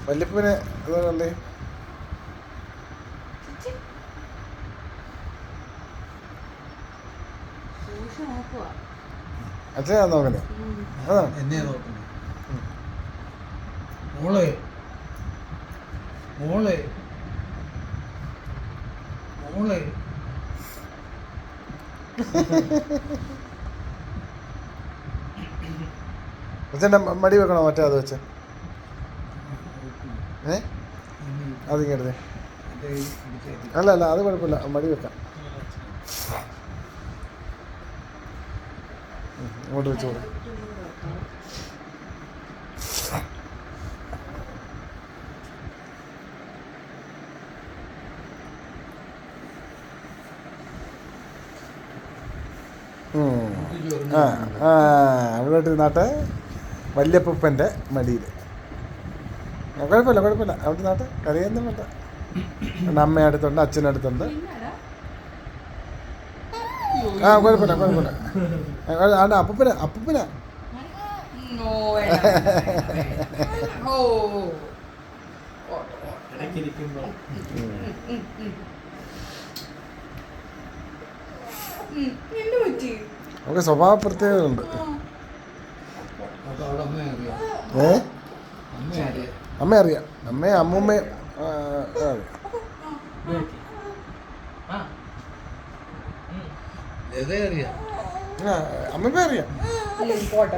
വല്യപ്പനെ അതുകൊണ്ടേ അച്ഛനാ നോക്കണേ അതാ എന്നെ നോക്കണേ മോളെ മോളെ മോളെ അച്ഛൻ്റെ മടി വെക്കണോ മറ്റേ അത് വെച്ച് അതിങ്ങടുത്തേ അല്ല അല്ല അത് കുഴപ്പമില്ല മടി വെക്കാം ഇങ്ങോട്ട് വെച്ച് കൊടുക്കും അവിടെ നാട്ടെ വല്യപ്പൂപ്പൻ്റെ മടിയിൽ കുഴപ്പമില്ല കുഴപ്പമില്ല അവിടെ നാട്ടെ കറിയൊന്നും വേണ്ട അമ്മ അടുത്തുണ്ട് അച്ഛനടുത്തുണ്ട് കുഴപ്പമില്ല കുഴപ്പമില്ല അവിടെ അപ്പൂപ്പന അപ്പൂപ്പന നമുക്ക് സ്വഭാവ പ്രത്യേകതയുണ്ട് അമ്മ അറിയാം അമ്മയും അമ്മൂമ്മയും അറിയാം അമ്മമ്മ അറിയാം പോട്ടെ